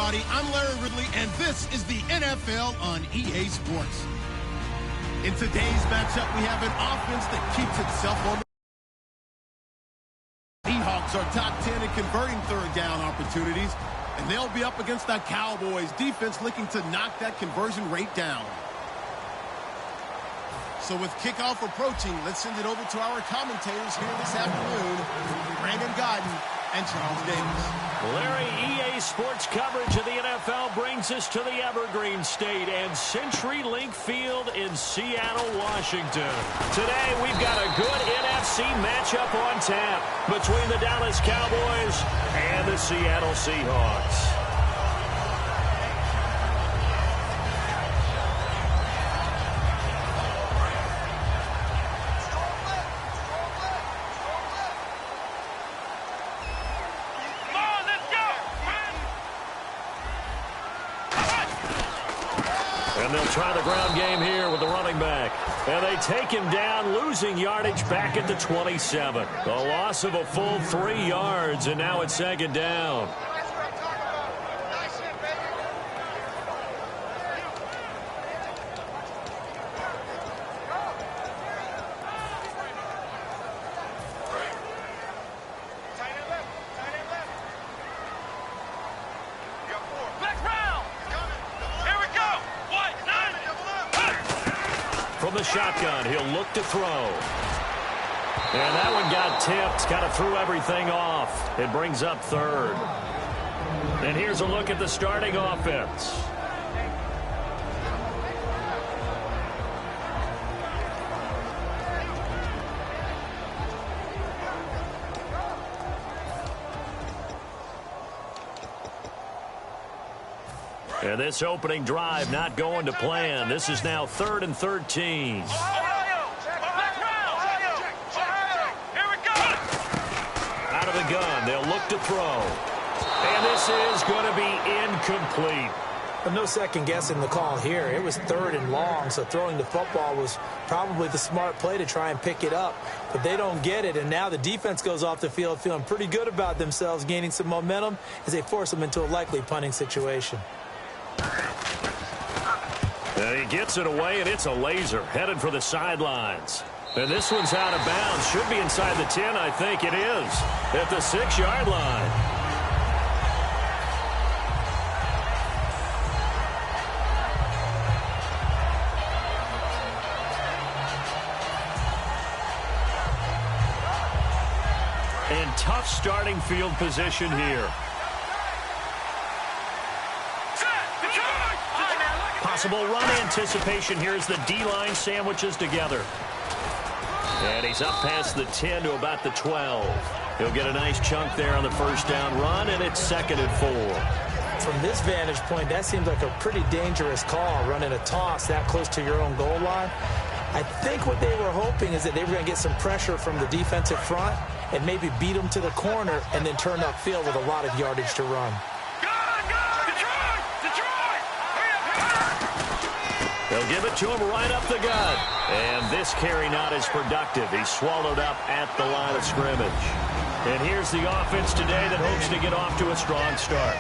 everybody. I'm Larry Ridley, and this is the NFL on EA Sports. In today's matchup, we have an offense that keeps itself on the Seahawks are top 10 in converting third down opportunities, and they'll be up against the Cowboys defense looking to knock that conversion rate down. So with kickoff approaching, let's send it over to our commentators here this afternoon, Brandon Godden and Charles Davis. Larry, EA Sports coverage of the NFL brings us to the Evergreen State and CenturyLink Field in Seattle, Washington. Today, we've got a good NFC matchup on tap between the Dallas Cowboys and the Seattle Seahawks. And they'll try the ground game here with the running back. And they take him down, losing yardage back at the 27. A loss of a full 3 yards, and now it's second down. From the shotgun, he'll look to throw. And that one got tipped, kind of threw everything off. It brings up third. And here's a look at the starting offense. And this opening drive not going to plan. This is now 3rd and 13. Out of the gun, they'll look to throw. And this is going to be incomplete. But no second guessing the call here. It was 3rd and long, so throwing the football was probably the smart play to try and pick it up. But they don't get it, and now the defense goes off the field feeling pretty good about themselves, gaining some momentum as they force them into a likely punting situation. And he gets it away, and it's a laser headed for the sidelines. And this one's out of bounds. Should be inside the 10, I think it is. At the 6-yard line. And tough starting field position here. Possible run anticipation here as the D-line sandwiches together. And he's up past the 10 to about the 12. He'll get a nice chunk there on the first down run, and it's 2nd and 4. From this vantage point, that seems like a pretty dangerous call, running a toss that close to your own goal line. I think what they were hoping is that they were going to get some pressure from the defensive front and maybe beat them to the corner and then turn upfield with a lot of yardage to run. They'll give it to him right up the gut. And this carry not as productive. He's swallowed up at the line of scrimmage. And here's the offense today that hopes to get off to a strong start.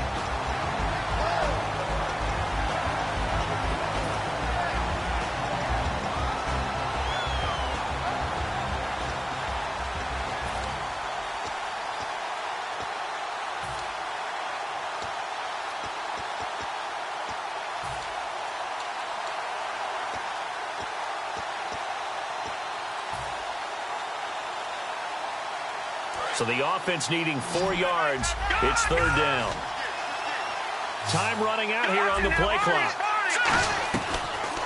So the offense needing 4 yards. It's 3rd down. Time running out here on the play clock.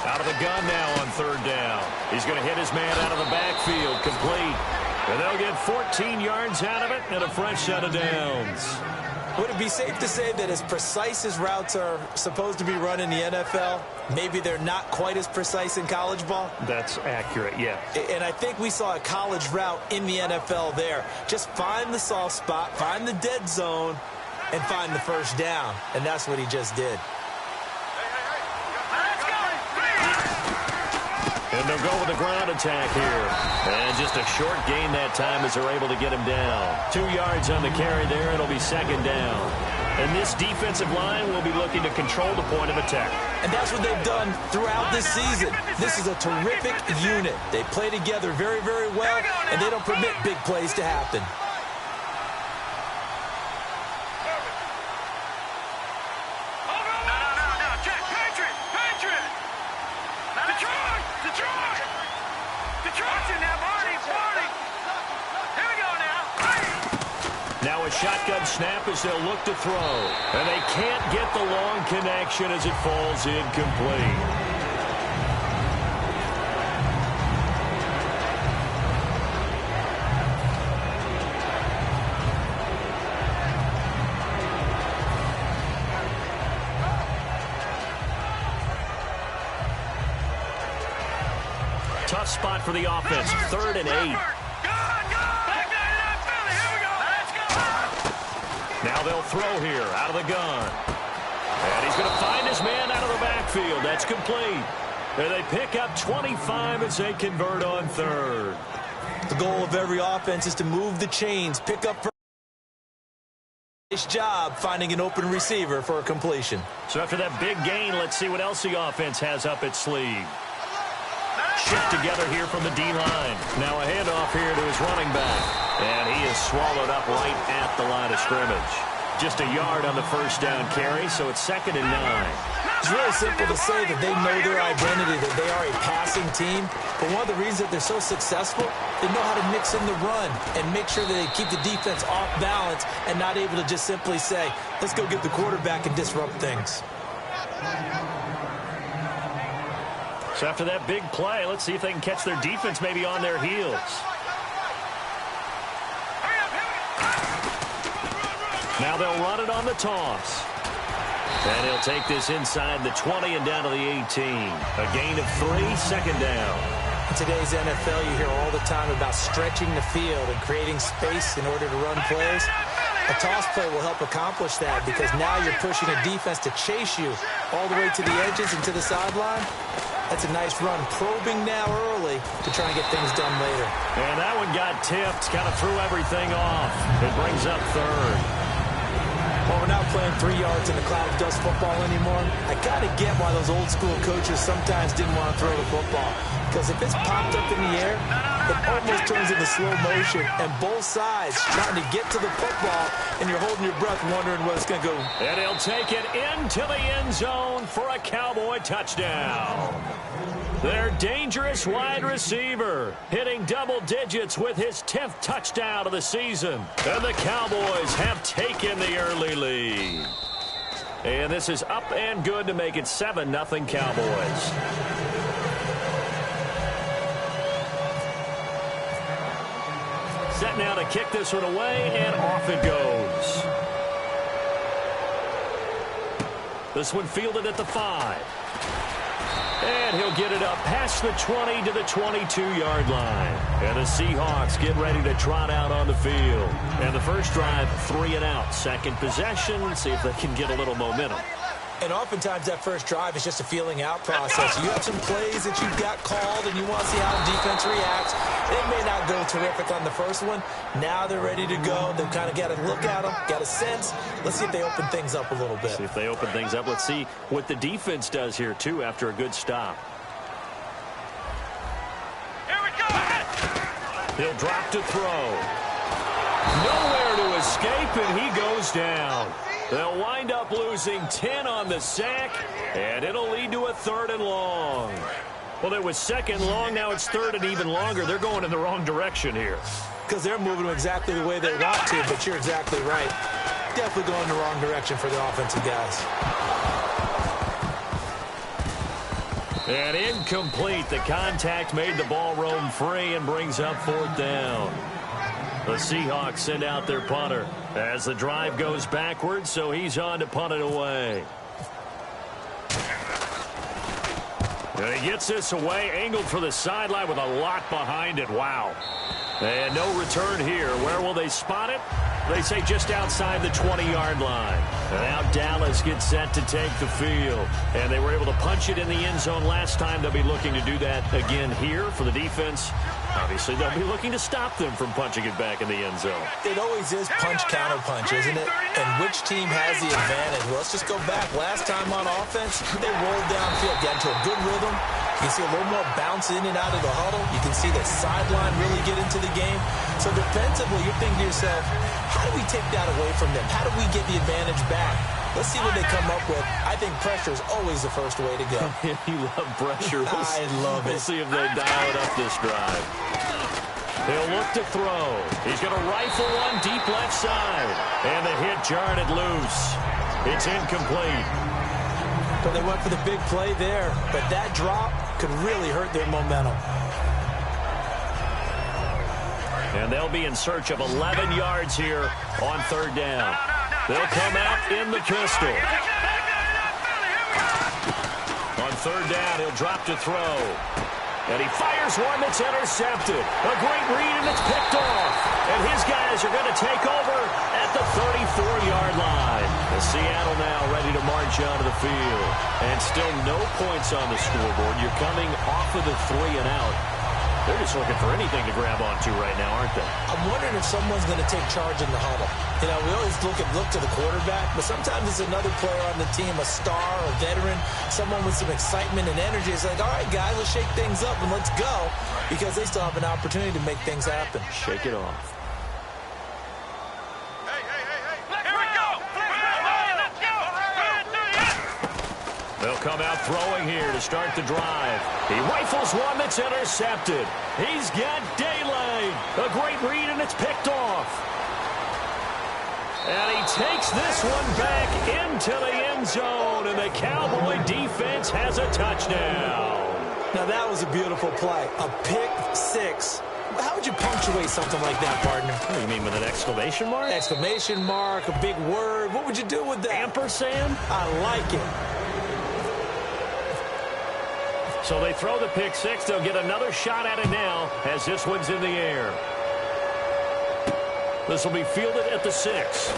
Out of the gun now on 3rd down. He's going to hit his man out of the backfield, complete. And they'll get 14 yards out of it and a fresh set of downs. Would it be safe to say that as precise as routes are supposed to be run in the NFL, maybe they're not quite as precise in college ball? That's accurate, yeah. And I think we saw a college route in the NFL there. Just find the soft spot, find the dead zone, and find the first down. And that's what he just did. And they'll go with the ground attack here. And just a short gain that time as they're able to get him down. 2 yards on the carry there. It'll be 2nd down. And this defensive line will be looking to control the point of attack. And that's what they've done throughout this season. This is a terrific unit. They play together very, very well, and they don't permit big plays to happen. Now a shotgun snap as they'll look to throw. And they can't get the long connection as it falls incomplete. Tough spot for the offense. 3rd and 8. Now they'll throw here out of the gun. And he's going to find his man out of the backfield. That's complete. And they pick up 25 as they convert on 3rd. The goal of every offense is to move the chains, pick up. Nice job finding an open receiver for a completion. So after that big gain, let's see what else the offense has up its sleeve. Shift together here from the D-line. Now a handoff here to his running back. And he is swallowed up right at the line of scrimmage. Just a yard on the first down carry, so it's 2nd and 9. It's really simple to say that they know their identity, that they are a passing team. But one of the reasons that they're so successful, they know how to mix in the run and make sure that they keep the defense off balance and not able to just simply say, let's go get the quarterback and disrupt things. So after that big play, let's see if they can catch their defense maybe on their heels. Now they'll run it on the toss. And he'll take this inside the 20 and down to the 18. A gain of 3, 2nd down. In today's NFL, you hear all the time about stretching the field and creating space in order to run plays. A toss play will help accomplish that because now you're pushing a defense to chase you all the way to the edges and to the sideline. That's a nice run, probing now early to try and get things done later. And that one got tipped, kind of threw everything off. It brings up 3rd. Well, we're not playing 3 yards in a cloud of dust football anymore. I got to get why those old school coaches sometimes didn't want to throw the football. Because if it's popped up in the air, it almost turns into slow motion. And both sides trying to get to the football, and you're holding your breath wondering where it's going to go. And he'll take it into the end zone for a Cowboy touchdown. Their dangerous wide receiver hitting double digits with his 10th touchdown of the season. And the Cowboys have taken the early lead. And this is up and good to make it 7-0 Cowboys. Set now to kick this one away, and off it goes. This one fielded at the 5. And he'll get it up past the 20 to the 22-yard line. And the Seahawks get ready to trot out on the field. And the first drive, 3 and out. Second possession, see if they can get a little momentum. And oftentimes that first drive is just a feeling out process. You have some plays that you've got called and you want to see how the defense reacts. It may not go terrific on the first one. Now they're ready to go. They've kind of got to look at them, got a sense. Let's see if they open things up a little bit. See if they open things up. Let's see what the defense does here, too, after a good stop. Here we go. He'll drop to throw. Nowhere to escape, and he goes down. They'll wind up losing 10 on the sack, and it'll lead to a 3rd and long. Well, it was 2nd long. Now it's 3rd and even longer. They're going in the wrong direction here. Because they're moving exactly the way they want to, but you're exactly right. Definitely going in the wrong direction for the offensive guys. And incomplete. The contact made the ball roam free and brings up 4th down. The Seahawks send out their punter as the drive goes backwards, so he's on to punt it away. And he gets this away, angled for the sideline with a lot behind it. Wow. And no return here. Where will they spot it? They say just outside the 20-yard line. And now Dallas gets set to take the field. And they were able to punch it in the end zone last time. They'll be looking to do that again here for the defense. Obviously, they'll be looking to stop them from punching it back in the end zone. It always is punch-counter-punch, isn't it? And which team has the advantage? Well, let's just go back. Last time on offense, they rolled downfield, got into a good rhythm. You can see a little more bounce in and out of the huddle. You can see the sideline really get into the game. So defensively, you're thinking to yourself, how do we take that away from them? How do we get the advantage back? Let's see what they come up with. I think pressure is always the first way to go. You love pressure. I love it. We'll see if they dial it up this drive. He'll look to throw. He's going to rifle one deep left side. And the hit jarred it loose. It's incomplete. But they went for the big play there. But that drop could really hurt their momentum. And they'll be in search of 11 yards here on third down. They'll come out in the pistol. On third down, he'll drop to throw. And he fires one that's intercepted. A great read, and it's picked off. And his guys are going to take over at the 34-yard line. The Seattle now ready to march onto the field. And still no points on the scoreboard. You're coming off of the 3 and out. They're just looking for anything to grab onto right now, aren't they? I'm wondering if someone's going to take charge in the huddle. You know, we always look to the quarterback, but sometimes it's another player on the team, a star, a veteran, someone with some excitement and energy. It's like, all right, guys, let's shake things up and let's go, because they still have an opportunity to make things happen. Shake it off. They'll come out throwing here to start the drive. He rifles one that's intercepted. He's got daylight. A great read, and it's picked off. And he takes this one back into the end zone, and the Cowboy defense has a touchdown. Now, that was a beautiful play. A pick six. How would you punctuate something like that, partner? What do you mean, with an exclamation mark? Exclamation mark, a big word. What would you do with that? Ampersand? I like it. So they throw the pick six. They'll get another shot at it now as this one's in the air. This will be fielded at the 6.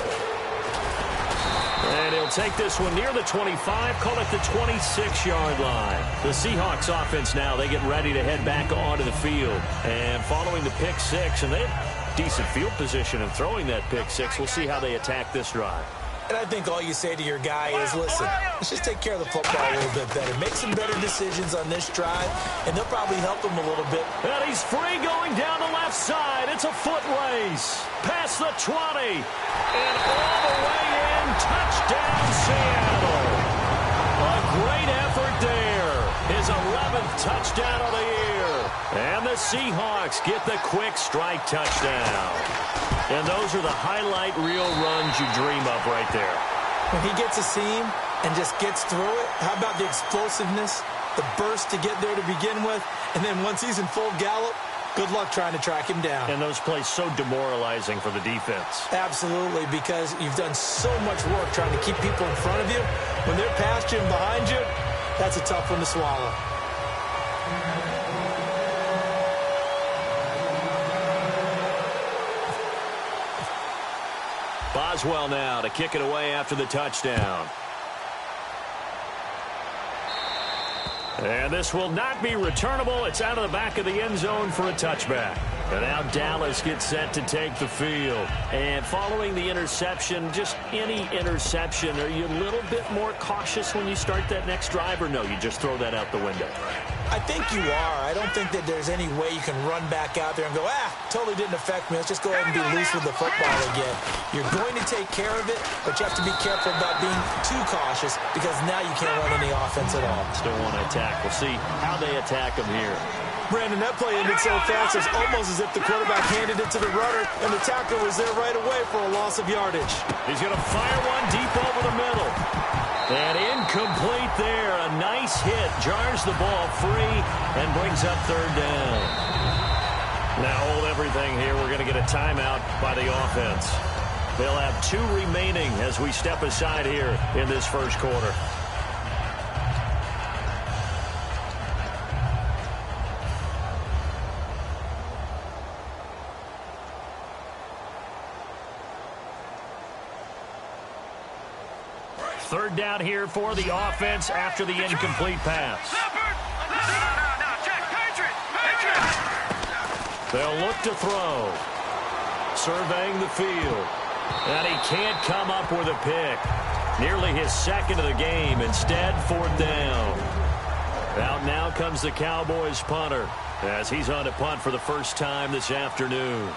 And he'll take this one near the 25, call it the 26-yard line. The Seahawks offense now, they get ready to head back onto the field. And following the pick six, and they have decent field position in throwing that pick six. We'll see how they attack this drive. And I think all you say to your guy is, listen, let's just take care of the football a little bit better. Make some better decisions on this drive, and they'll probably help him a little bit. And he's free going down the left side. It's a foot race. Past the 20. And all the way in. Touchdown, Seattle. A great effort there. His 11th touchdown of the year. And the Seahawks get the quick strike touchdown. And those are the highlight reel runs you dream of right there. When he gets a seam and just gets through it, how about the explosiveness, the burst to get there to begin with, and then once he's in full gallop, good luck trying to track him down. And those plays so demoralizing for the defense. Absolutely, because you've done so much work trying to keep people in front of you. When they're past you and behind you, that's a tough one to swallow. Boswell now to kick it away after the touchdown. And this will not be returnable. It's out of the back of the end zone for a touchback. And now Dallas gets set to take the field. And following the interception, just any interception, are you a little bit more cautious when you start that next drive, or no, you just throw that out the window? I think you are. I don't think that there's any way you can run back out there and go, totally didn't affect me. Let's just go ahead and be loose with the football again. You're going to take care of it, but you have to be careful about being too cautious, because now you can't run any offense at all. Still want to attack. We'll see how they attack them here. Brandon, that play ended so fast, it's almost as if the quarterback handed it to the runner, and the tackler was there right away for a loss of yardage. He's going to fire one deep over the middle. And incomplete there. A nice hit. Jars the ball free and brings up third down. Now hold everything here. We're going to get a timeout by the offense. They'll have 2 remaining as we step aside here in this first quarter. Third down here for the offense after the incomplete pass. They'll look to throw. Surveying the field. And he can't come up with a pick. Nearly his second of the game. Instead, fourth down. Out now comes the Cowboys punter as he's on to punt for the first time this afternoon.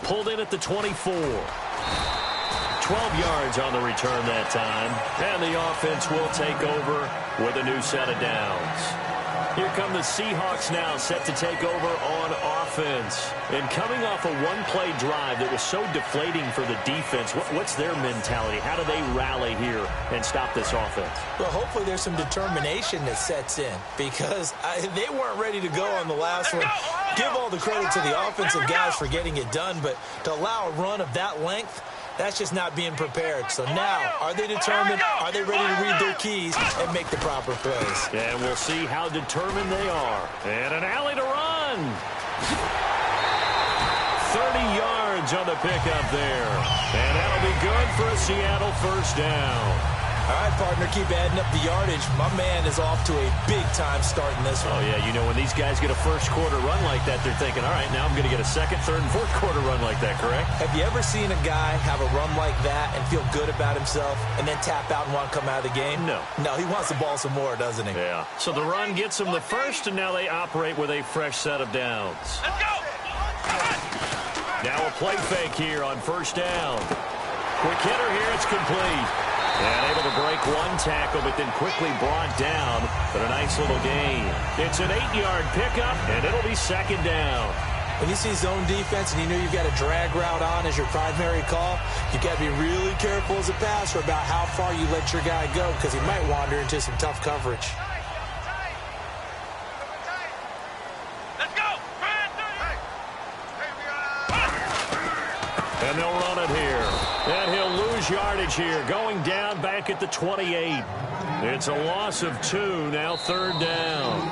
Pulled in at the 24. 12 yards on the return that time. And the offense will take over with a new set of downs. Here come the Seahawks now, set to take over on offense. And coming off a one-play drive that was so deflating for the defense, what's their mentality? How do they rally here and stop this offense? Well, hopefully there's some determination that sets in because they weren't ready to go on the last one. Give all the credit to the offensive guys for getting it done, but to allow a run of that length, that's just not being prepared. So now, are they determined? Are they ready to read their keys and make the proper plays? And we'll see how determined they are. And an alley to run. 30 yards on the pickup there. And that'll be good for a Seattle first down. All right, partner, keep adding up the yardage. My man is off to a big-time start in this one. Oh, yeah, you know, when these guys get a first-quarter run like that, they're thinking, all right, now I'm going to get a second, third, and fourth-quarter run like that, correct? Have you ever seen a guy have a run like that and feel good about himself and then tap out and want to come out of the game? No. No, he wants the ball some more, doesn't he? Yeah. So the run gets him the first, and now they operate with a fresh set of downs. Let's go! Now a play fake here on first down. Quick hitter here, it's complete. And able to break one tackle, but then quickly brought down. But a nice little gain. It's an 8-yard pickup, and it'll be second down. When you see zone defense and you know you've got a drag route on as your primary call, you've got to be really careful as a passer about how far you let your guy go because he might wander into some tough coverage. Let's go! And they'll run it here. And he'll lose yardage here, going down back at the 28. It's a loss of 2, now third down.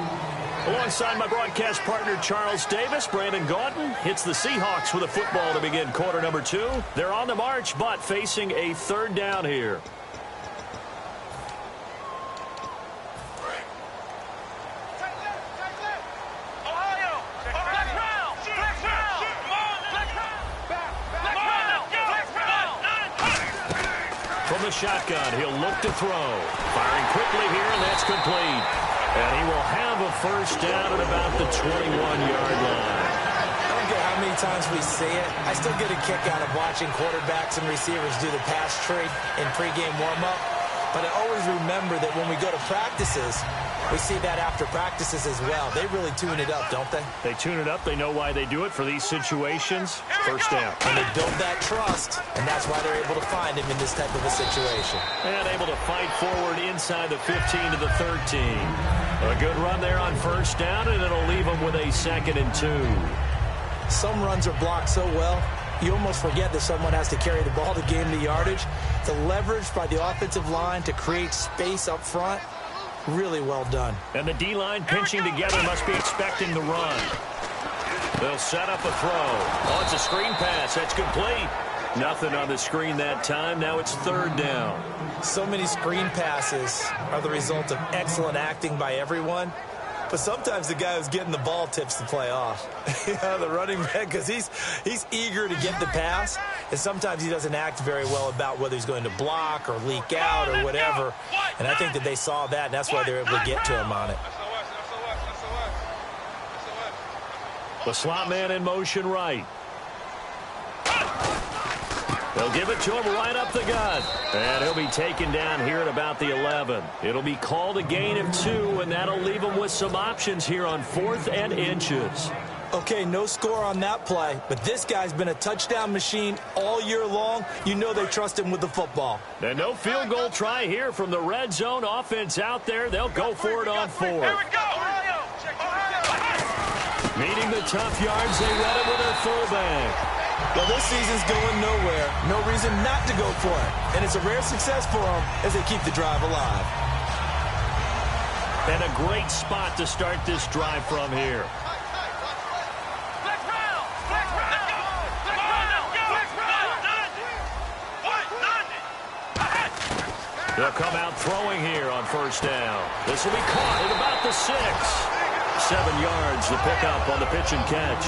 Alongside my broadcast partner, Charles Davis, Brandon Gaudin hits the Seahawks with a football to begin quarter number 2. They're on the march, but facing a third down here. From the shotgun, he'll look to throw. Firing quickly here, and that's complete. And he will have a first down at about the 21-yard line. I don't care how many times we see it. I still get a kick out of watching quarterbacks and receivers do the pass tree in pregame warm-up. But I always remember that when we go to practices, we see that after practices as well. They really tune it up, don't they? They tune it up. They know why they do it for these situations. First down. And they build that trust, and that's why they're able to find him in this type of a situation. And able to fight forward inside the 15 to the 13. A good run there on first down, and it'll leave them with a 2nd and 2. Some runs are blocked so well, you almost forget that someone has to carry the ball to gain the yardage. The leverage by the offensive line to create space up front, really well done. And the D-line pinching together must be expecting the run. They'll set up a throw. Oh, it's a screen pass. That's complete. Nothing on the screen that time. Now it's third down. So many screen passes are the result of excellent acting by everyone. But sometimes the guy who's getting the ball tips the play off. The running back, because he's eager to get the pass, and sometimes he doesn't act very well about whether he's going to block or leak out or whatever. And I think that they saw that, and that's why they're able to get to him on it. The slot man in motion right. They'll give it to him right up the gut. And he'll be taken down here at about the 11. It'll be called a gain of 2, and that'll leave him with some options here on 4th and inches. Okay, no score on that play, but this guy's been a touchdown machine all year long. You know they trust him with the football. And no field goal try here from the red zone offense out there. They'll go for it on 4th. Here we go! Meeting the tough yards, they run it with their fullback. Well, this season's going nowhere. No reason not to go for it. And it's a rare success for them as they keep the drive alive. And a great spot to start this drive from here. They'll come out throwing here on first down. This will be caught at about the 6. 7 yards to pick up on the pitch and catch.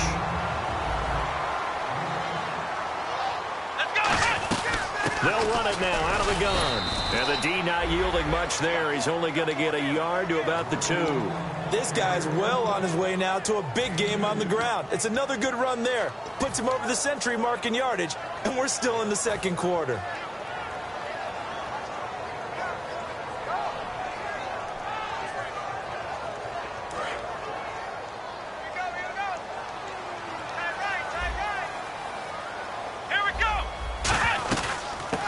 They'll run it now out of the gun. And the D not yielding much there. He's only going to get a yard to about the 2. This guy's well on his way now to a big game on the ground. It's another good run there. Puts him over the century mark in yardage, and we're still in the second quarter.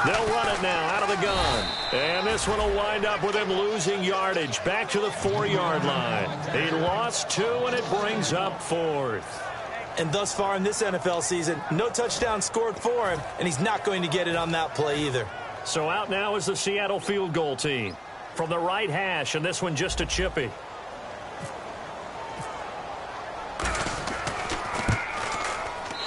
They'll run it now out of the gun. And this one will wind up with him losing yardage back to the 4-yard line. He lost 2, and it brings up 4th. And thus far in this NFL season, no touchdown scored for him, and he's not going to get it on that play either. So out now is the Seattle field goal team. From the right hash, and this one just a chippy.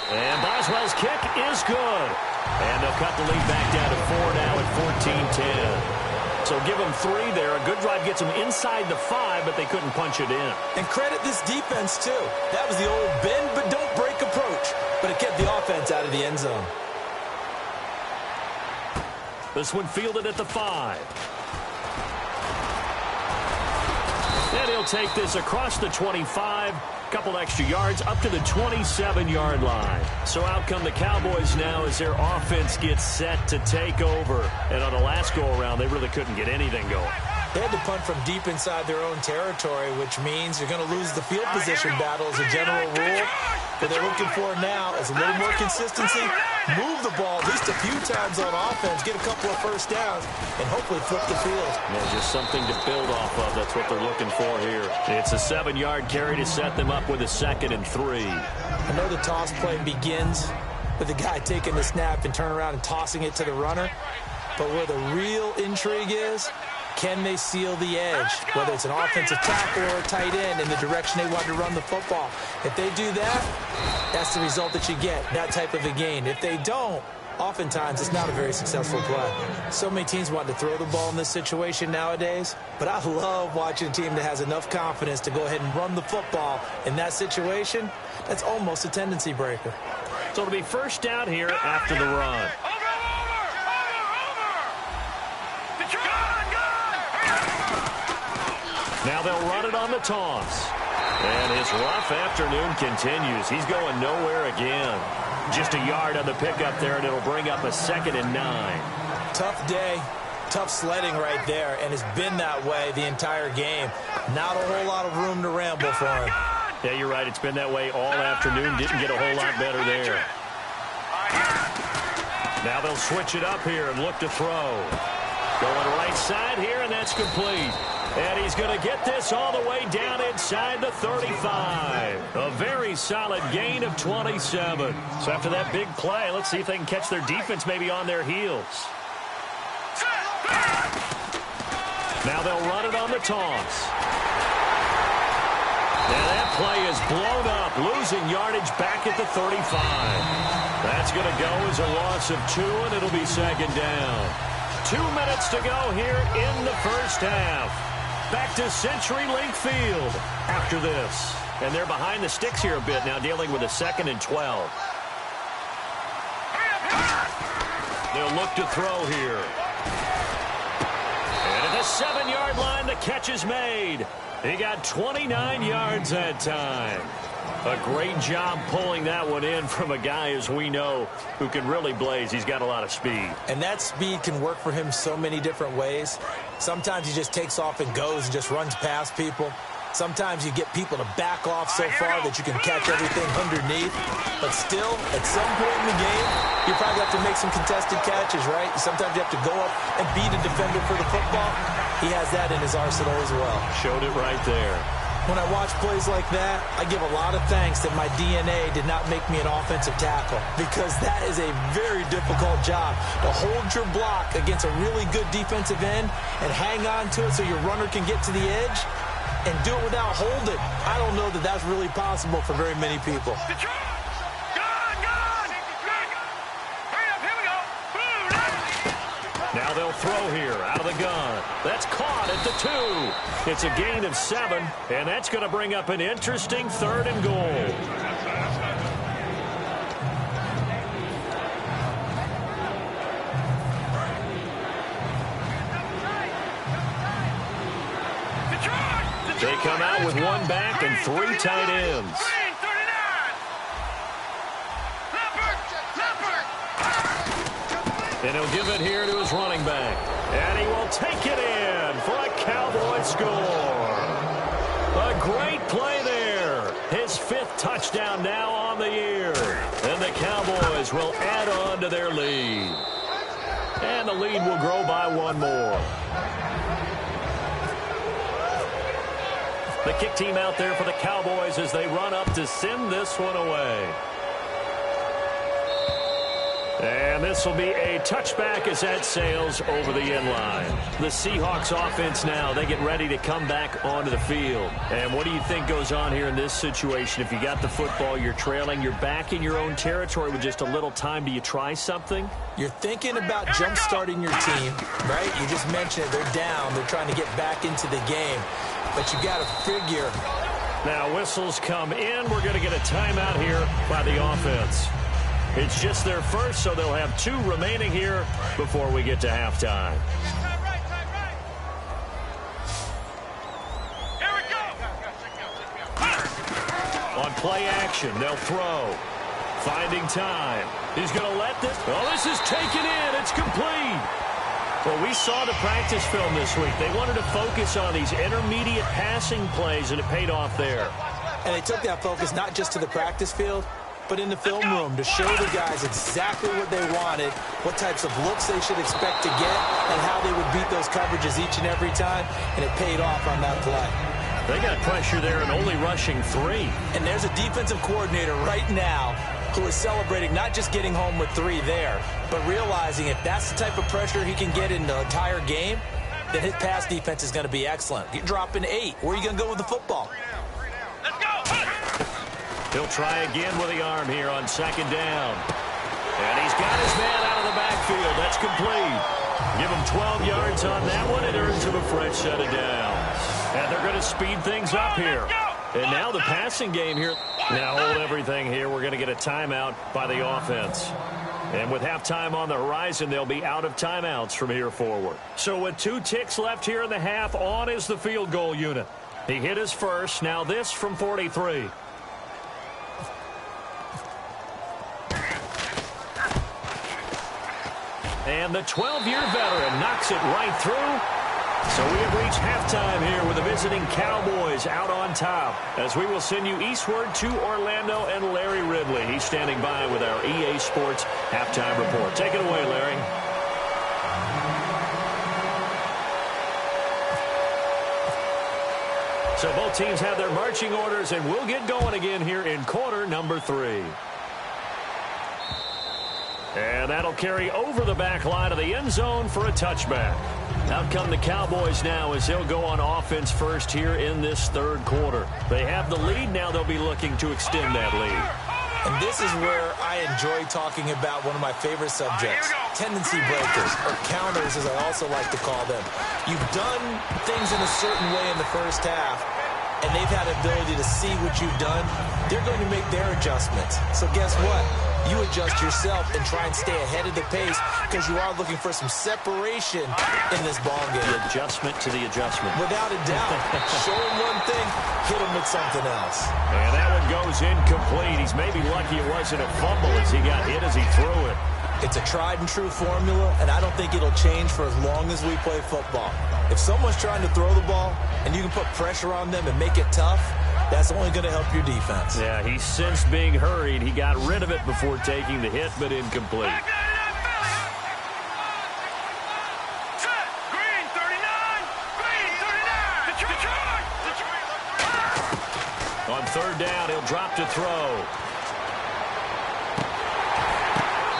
And Boswell's kick is good. And they'll cut the lead back down to 4 now at 14-10. So give them 3 there. A good drive gets them inside the 5, but they couldn't punch it in. And credit this defense, too. That was the old bend but don't break approach. But it kept the offense out of the end zone. This one fielded at the 5. And he'll take this across the 25. Couple extra yards up to the 27-yard line. So out come the Cowboys now as their offense gets set to take over. And on the last go-around, they really couldn't get anything going. They had to punt from deep inside their own territory, which means you're going to lose the field position battle as a general rule. What they're looking for now is a little more consistency, move the ball at least a few times on offense, get a couple of first downs, and hopefully flip the field. Yeah, just something to build off of. That's what they're looking for here. It's a 7-yard carry to set them up with a 2nd and 3. I know the toss play begins with the guy taking the snap and turning around and tossing it to the runner, but where the real intrigue is, can they seal the edge, whether it's an offensive tackle or a tight end in the direction they want to run the football? If they do that, that's the result that you get, that type of a gain. If they don't, oftentimes it's not a very successful play. So many teams want to throw the ball in this situation nowadays, but I love watching a team that has enough confidence to go ahead and run the football in that situation. That's almost a tendency breaker. So it'll be first down here after the run. Now they'll run it on the toss. And his rough afternoon continues. He's going nowhere again. Just a yard on the pickup there, and it'll bring up a 2nd and 9. Tough day, tough sledding right there, and it's been that way the entire game. Not a whole lot of room to ramble for him. Yeah, you're right. It's been that way all afternoon. Didn't get a whole lot better there. Now they'll switch it up here and look to throw. Going right side here, and that's complete. And he's going to get this all the way down inside the 35. A very solid gain of 27. So after that big play, let's see if they can catch their defense maybe on their heels. Now they'll run it on the toss. And that play is blown up, losing yardage back at the 35. That's going to go as a loss of 2, and it'll be 2nd down. 2 minutes to go here in the first half. Back to CenturyLink Field after this. And they're behind the sticks here a bit now, dealing with a 2nd and 12. They'll look to throw here. And at the 7-yard line, the catch is made. He got 29 yards that time. A great job pulling that one in from a guy, as we know, who can really blaze. He's got a lot of speed. And that speed can work for him so many different ways. Sometimes he just takes off and goes and just runs past people. Sometimes you get people to back off so far that you can catch everything underneath. But still, at some point in the game, you probably have to make some contested catches, right? Sometimes you have to go up and beat a defender for the football. He has that in his arsenal as well. Showed it right there. When I watch plays like that, I give a lot of thanks that my DNA did not make me an offensive tackle, because that is a very difficult job to hold your block against a really good defensive end and hang on to it so your runner can get to the edge and do it without holding. I don't know that that's really possible for very many people. Now they'll They'll throw here out of the gun. That's caught at the 2. It's a gain of 7, and that's going to bring up an interesting 3rd and goal. They come out with 1 back and 3 tight ends. And he'll give it here to his running back. And he will take it in for a Cowboy score. A great play there. His 5th touchdown now on the year. And the Cowboys will add on to their lead. And the lead will grow by 1 more. The kick team out there for the Cowboys as they run up to send this one away. And this will be a touchback as that sails over the end line. The Seahawks offense now, they get ready to come back onto the field. And what do you think goes on here in this situation? If you got the football, you're trailing, you're back in your own territory with just a little time. Do you try something? You're thinking about jump-starting your team, right? You just mentioned it. They're down. They're trying to get back into the game. But you got to figure. Now whistles come in. We're going to get a timeout here by the offense. It's just their first, so they'll have 2 remaining here before we get to halftime. Here we go. On play action, they'll throw. Finding time. He's going to let this. Oh, this is taken in. It's complete. Well, we saw the practice film this week. They wanted to focus on these intermediate passing plays, and it paid off there. And they took that focus not just to the practice field, but in the film room to show the guys exactly what they wanted, what types of looks they should expect to get, and how they would beat those coverages each and every time, and it paid off on that play. They got pressure there and only rushing 3. And there's a defensive coordinator right now who is celebrating not just getting home with 3 there, but realizing if that's the type of pressure he can get in the entire game, then his pass defense is going to be excellent. You're dropping 8. Where are you going to go with the football? Let's go. He'll try again with the arm here on 2nd down. And he's got his man out of the backfield. That's complete. Give him 12 yards on that one. It earns him a fresh set of downs. And they're going to speed things up here. And now the passing game here. Now hold everything here. We're going to get a timeout by the offense. And with halftime on the horizon, they'll be out of timeouts from here forward. So with 2 ticks left here in the half, on is the field goal unit. He hit his first. Now this from 43. And the 12-year veteran knocks it right through. So we have reached halftime here with the visiting Cowboys out on top, as we will send you eastward to Orlando and Larry Ridley. He's standing by with our EA Sports halftime report. Take it away, Larry. So both teams have their marching orders, and we'll get going again here in quarter number 3. And that'll carry over the back line of the end zone for a touchback. Out come the Cowboys now as they'll go on offense first here in this 3rd quarter. They have the lead. Now they'll be looking to extend that lead. And this is where I enjoy talking about one of my favorite subjects, tendency breakers, or counters as I also like to call them. You've done things in a certain way in the first half, and they've had the ability to see what you've done. They're going to make their adjustments. So guess what? You adjust yourself and try and stay ahead of the pace because you are looking for some separation in this ball game. The adjustment to the adjustment. Without a doubt. Show him one thing, hit him with something else. And that one goes incomplete. He's maybe lucky it wasn't a fumble as he got hit as he threw it. It's a tried and true formula, and I don't think it'll change for as long as we play football. If someone's trying to throw the ball and you can put pressure on them and make it tough, that's only going to help your defense. Yeah, he sensed being hurried. He got rid of it before taking the hit, but incomplete. Green 39. On 3rd down, he'll drop to throw.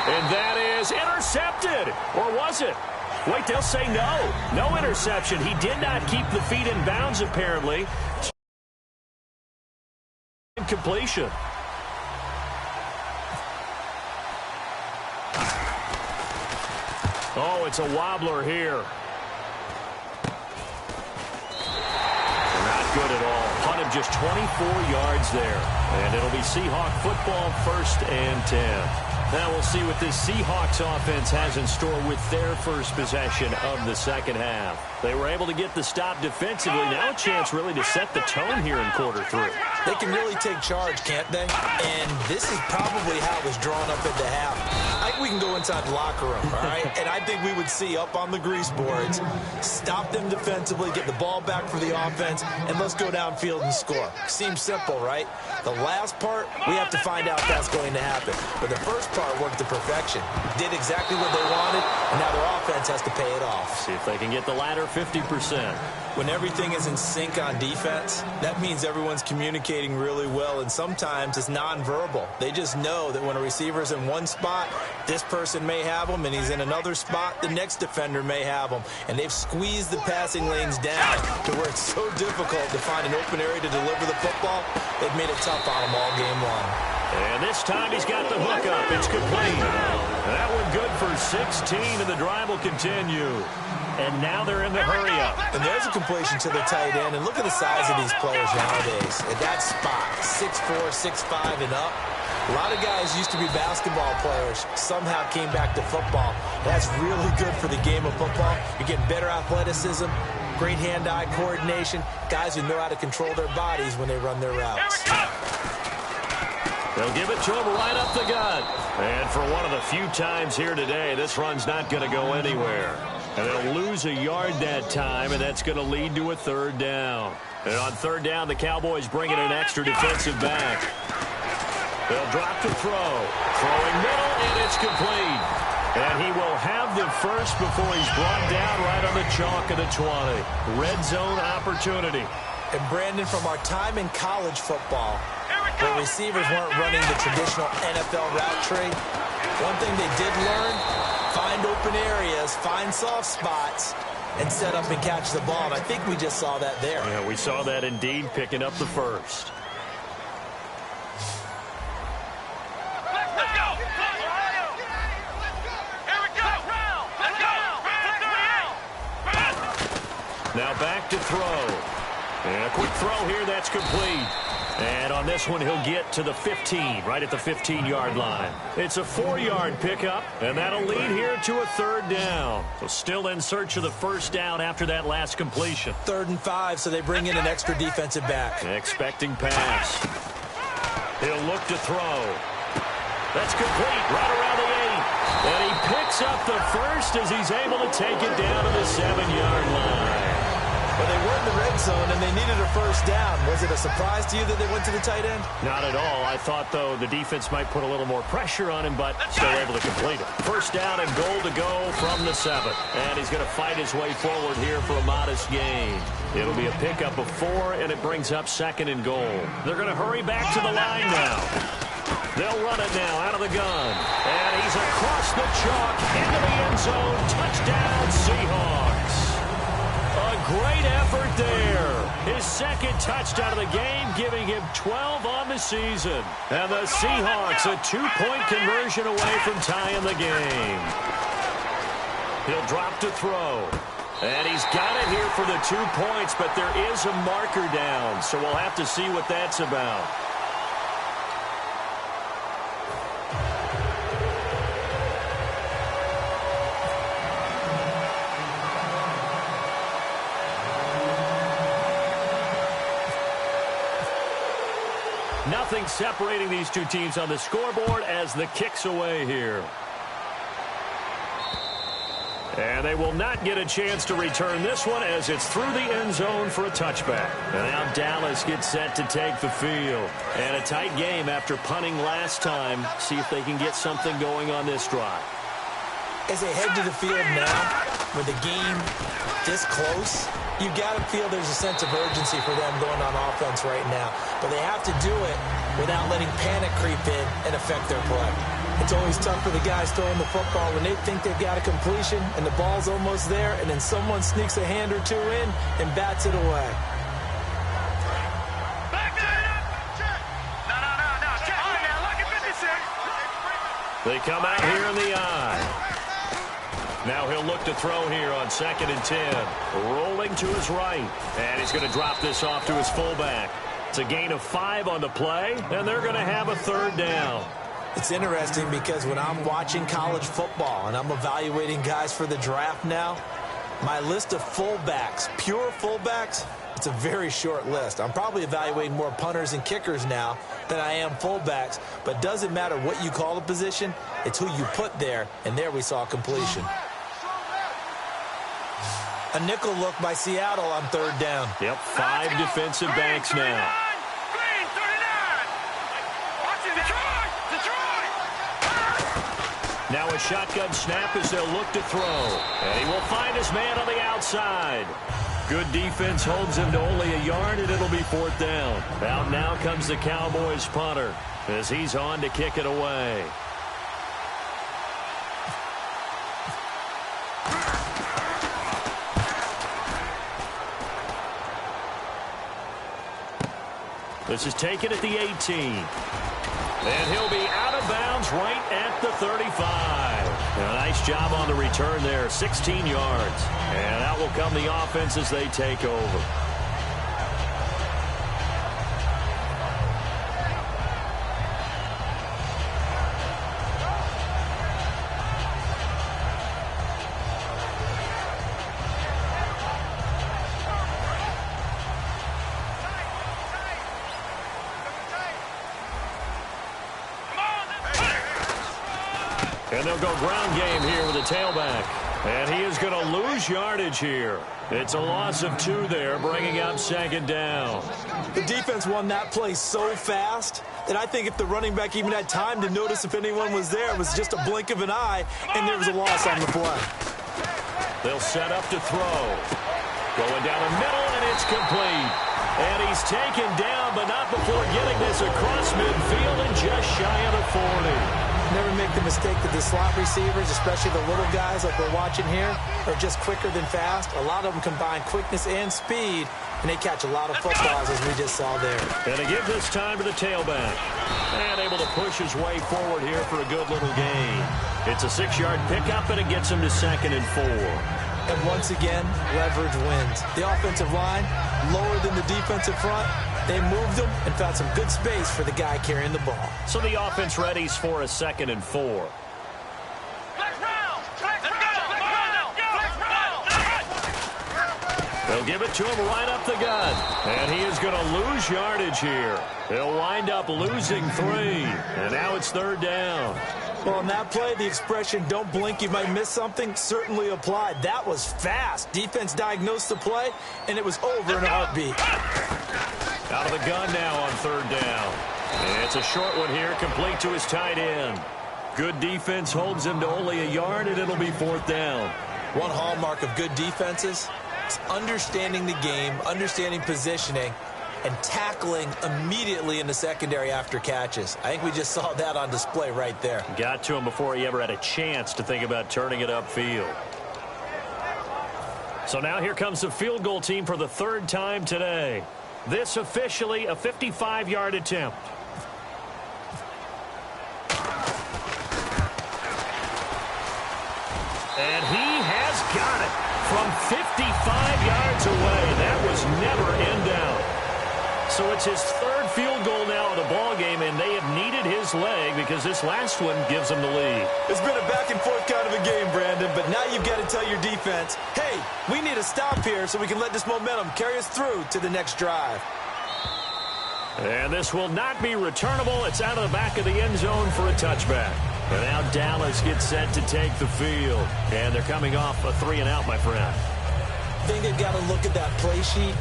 And that is intercepted. Or was it? Wait, they'll say no. No interception. He did not keep the feet in bounds, apparently. Incompletion. Oh, it's a wobbler here. Not good at all. Punt of just 24 yards there. And it'll be Seahawk football, 1st and 10. Now we'll see what this Seahawks offense has in store with their first possession of the second half. They were able to get the stop defensively. Now a chance really to set the tone here in quarter 3. They can really take charge, can't they? And this is probably how it was drawn up at the half. I think we can go inside the locker room, all right? And I think we would see up on the grease boards, stop them defensively, get the ball back for the offense, and let's go downfield and score. Seems simple, right? The last part, we have to find out if that's going to happen. But the first part worked to perfection. Did exactly what they wanted, and now their offense has to pay it off. See if they can get the latter 50%. When everything is in sync on defense, that means everyone's communicating really well, and sometimes it's nonverbal. They just know that when a receiver's in one spot, this person may have him, and he's in another spot, the next defender may have him. And they've squeezed the passing lanes down to where it's so difficult to find an open area to deliver the football. They've made it tough on him all game long. And this time he's got the hook up. It's complete. That one good for 16, and the drive will continue. And now they're in the hurry-up. And there's a completion to the tight end. And look at the size of these players nowadays. At that spot, 6'4", 6'5", and up. A lot of guys used to be basketball players, somehow came back to football. That's really good for the game of football. You're getting better athleticism, great hand-eye coordination, guys who know how to control their bodies when they run their routes. They'll give it to him right up the gut. And for one of the few times here today, this run's not going to go anywhere. And they'll lose a yard that time, and that's going to lead to a 3rd down. And on 3rd down, the Cowboys bring in an extra defensive back. They'll drop to throw. Throwing middle, and it's complete. And he will have the first before he's brought down right on the chalk of the 20. Red zone opportunity. And Brandon, from our time in college football, where receivers weren't running the traditional NFL route tree, one thing they did learn, find open areas, find soft spots, and set up and catch the ball. And I think we just saw that there. Yeah, we saw that indeed, picking up the first. Let's go! Here we go! Let's go! Now back to throw. And a quick throw here, that's complete. And on this one, he'll get to the 15, right at the 15-yard line. It's a 4-yard pickup, and that'll lead here to a 3rd down. So still in search of the first down after that last completion. 3rd and 5, so they bring in an extra defensive back. Expecting pass. He'll look to throw. That's complete, right around the 8. And he picks up the first as he's able to take it down to the 7-yard line. Well, they were in the red zone, and they needed a first down. Was it a surprise to you that they went to the tight end? Not at all. I thought, though, the defense might put a little more pressure on him, but still able to complete it. First down and goal to go from the 7. And he's going to fight his way forward here for a modest gain. It'll be a pickup of 4, and it brings up 2nd and goal. They're going to hurry back to the line now. They'll run it now out of the gun. And he's across the chalk into the end zone. Touchdown, Seahawks. A great effort there. His 2nd touchdown of the game, giving him 12 on the season. And the Seahawks a 2-point conversion away from tying the game. He'll drop to throw. And he's got it here for the 2 points, but there is a marker down, so we'll have to see what that's about. Nothing separating these two teams on the scoreboard as the kick's away here. And they will not get a chance to return this one as it's through the end zone for a touchback. And now Dallas gets set to take the field. And a tight game after punting last time. See if they can get something going on this drive. As they head to the field now, with the game this close, you got to feel there's a sense of urgency for them going on offense right now. But they have to do it without letting panic creep in and affect their play. It's always tough for the guys throwing the football when they think they've got a completion and the ball's almost there, and then someone sneaks a hand or two in and bats it away. They come out here in the eye. Now he'll look to throw here on 2nd and 10. Rolling to his right. And he's going to drop this off to his fullback. It's a gain of 5 on the play, and they're going to have a 3rd down. It's interesting because when I'm watching college football and I'm evaluating guys for the draft now, my list of fullbacks, pure fullbacks, it's a very short list. I'm probably evaluating more punters and kickers now than I am fullbacks, but doesn't matter what you call the position, it's who you put there, and there we saw completion. A nickel look by Seattle on 3rd down. Yep, 5 defensive backs now. Now a shotgun snap as they'll look to throw. And he will find his man on the outside. Good defense holds him to only a yard, and it'll be 4th down. Out now comes the Cowboys punter as he's on to kick it away. This is taken at the 18. And he'll be out of bounds right at the 35. A nice job on the return there, 16 yards. And out will come the offense as they take over. And they'll go ground game here with a tailback. And he is going to lose yardage here. It's a loss of 2 there, bringing up 2nd down. The defense won that play so fast that I think if the running back even had time to notice if anyone was there, it was just a blink of an eye, and there was a loss on the play. They'll set up to throw. Going down the middle, and it's complete. And he's taken down, but not before getting this across midfield and just shy of the 40. Never make the mistake that the slot receivers, especially the little guys like we're watching here, are just quicker than fast. A lot of them combine quickness and speed, and they catch a lot of footballs, as we just saw there. And to give this time to the tailback. And able to push his way forward here for a good little gain. It's a 6-yard pickup, and it gets him to 2nd and 4. And once again, leverage wins. The offensive line, lower than the defensive front. They moved them and found some good space for the guy carrying the ball. So the offense readies for a 2nd and 4. They'll give it to him right up the gut. And he is going to lose yardage here. He'll wind up losing 3. And now it's 3rd down. Well, on that play, the expression, don't blink, you might miss something, certainly applied. That was fast. Defense diagnosed the play, and it was over in a heartbeat. Out of the gun now on 3rd down. And it's a short one here, complete to his tight end. Good defense holds him to only a yard, and it'll be 4th down. One hallmark of good defenses is understanding the game, understanding positioning, and tackling immediately in the secondary after catches. I think we just saw that on display right there. Got to him before he ever had a chance to think about turning it upfield. So now here comes the field goal team for the 3rd time today. This officially a 55-yard attempt. And he has got it from 55 yards away. That was never in doubt. So it's his 3rd field goal now of the ball game, and they have needed his leg because this last one gives them the lead. It's been a back-and-forth kind of a game, Brandon, but now you've got to tell your defense, hey, we need a stop here so we can let this momentum carry us through to the next drive. And this will not be returnable. It's out of the back of the end zone for a touchback. And now Dallas gets set to take the field. And they're coming off a 3-and-out, my friend. I think they've got to look at that play sheet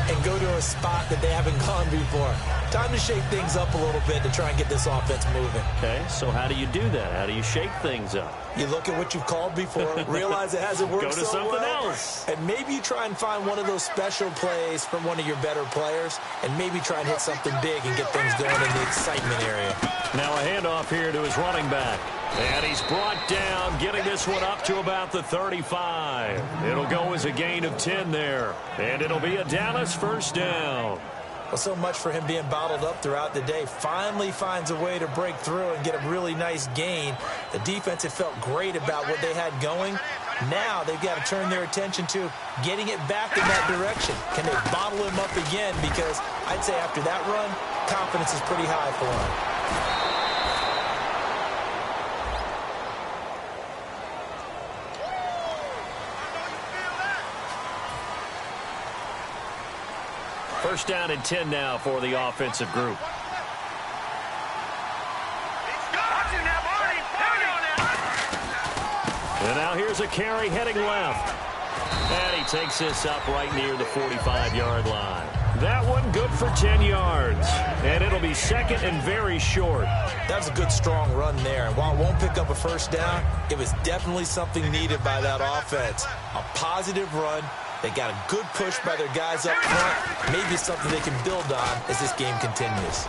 and go to a spot that they haven't gone before. Time to shake things up a little bit to try and get this offense moving. Okay, so how do you do that? How do you shake things up? You look at what you've called before, realize it hasn't worked Go to so something well, else. and maybe you try and find one of those special plays from one of your better players, and maybe try and hit something big and get things going in the excitement area. Now a handoff here to his running back. And he's brought down, getting this one up to about the 35. It'll go as a gain of 10 there. And it'll be a Dallas 1st down. Well, so much for him being bottled up throughout the day. Finally finds a way to break through and get a really nice gain. The defense had felt great about what they had going, Now they've got to turn their attention to getting it back in that direction. Can they bottle him up again? Because I'd say after that run, confidence is pretty high for him. First down and 10 now for the offensive group. And now here's a carry heading left. And he takes this up right near the 45-yard line. That one good for 10 yards. And it'll be second and very short. That was a good, strong run there. And while it won't pick up a first down, it was definitely something needed by that offense. A positive run. They got a good push by their guys up front. Maybe something they can build on as this game continues.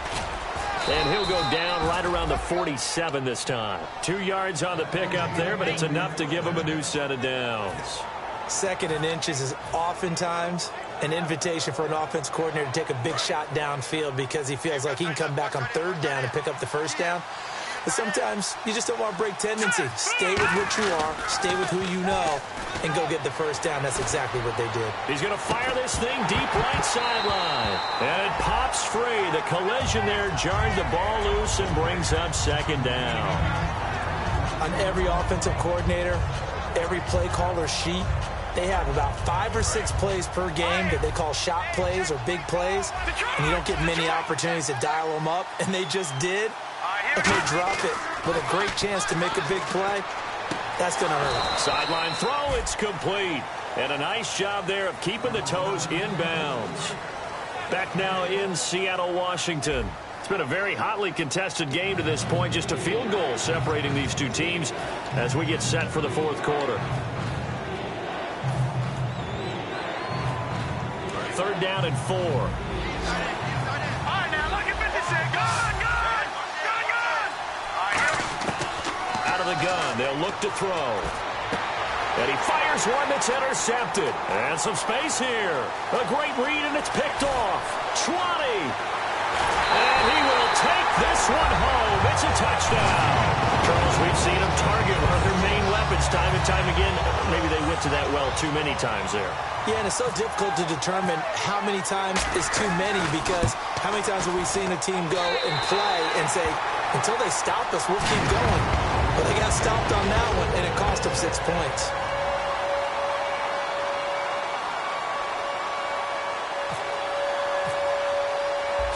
And he'll go down right around the 47 this time. 2 yards on the pickup there, but it's enough to give him a new set of downs. Second and inches is oftentimes an invitation for an offense coordinator to take a big shot downfield because he feels like he can come back on third down and pick up the first down. But sometimes you just don't want to break tendency. Stay with what you are, stay with who you know, and go get the first down. That's exactly what they did. He's going to fire this thing deep right sideline. And it pops free. The collision there jarred the ball loose and brings up second down. On every offensive coordinator, every play caller sheet, they have about 5 or 6 plays per game that they call shot plays or big plays. And you don't get many opportunities to dial them up, and they just did. And they drop it with a great chance to make a big play. That's going to hurt. Sideline throw, it's complete. And a nice job there of keeping the toes inbounds. Back now in Seattle, Washington. It's been a very hotly contested game to this point. Just a field goal separating these two teams as we get set for the fourth quarter. Third down and 4. The gun. They'll look to throw. And he fires one that's intercepted. And some space here. A great read, and it's picked off. 20. And he will take this one home. It's a touchdown. Charles, we've seen him target one of their main weapons time and time again. Maybe they went to that well too many times there. Yeah, and it's so difficult to determine how many times is too many because how many times have we seen a team go and play and say, until they stop us, we'll keep going. But they got stopped on that one, and it cost them 6 points.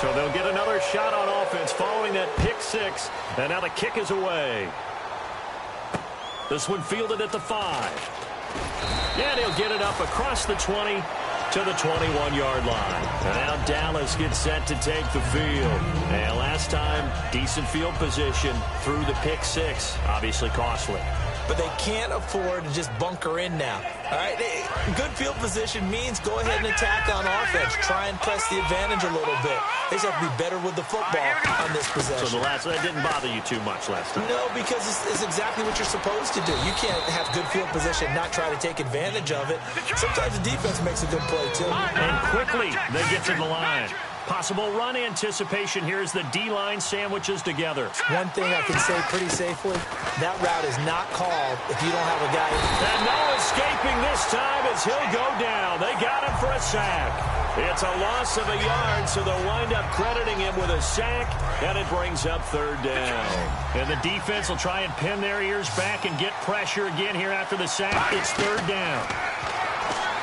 So they'll get another shot on offense following that pick 6. And now the kick is away. This one fielded at the 5. And he'll get it up across the 20 to the 21-yard line. And now Dallas gets set to take the field. And last time, decent field position through the pick 6. Obviously costly. But they can't afford to just bunker in now. All right, good field position means go ahead and attack on offense. Try and press the advantage a little bit. They just have to be better with the football on this possession. So that didn't bother you too much last time? No, because it's exactly what you're supposed to do. You can't have good field position, not try to take advantage of it. Sometimes the defense makes a good play, too. And quickly, they get to the line. Possible run anticipation here as the D-line sandwiches together. One thing I can say pretty safely, that route is not called if you don't have a guy. And no escaping this time as he'll go down. They got him for a sack. It's a loss of a yard, so they'll wind up crediting him with a sack, and it brings up third down. And the defense will try and pin their ears back and get pressure again here after the sack. It's third down.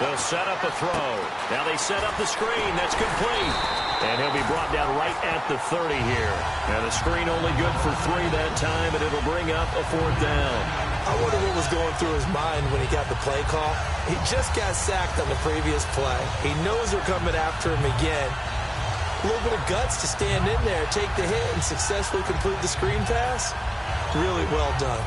They'll set up a throw. Now they set up the screen. That's complete. And he'll be brought down right at the 30 here. And the screen only good for 3 that time, and it'll bring up a fourth down. I wonder what was going through his mind when he got the play call. He just got sacked on the previous play. He knows they're coming after him again. A little bit of guts to stand in there, take the hit, and successfully complete the screen pass. Really well done.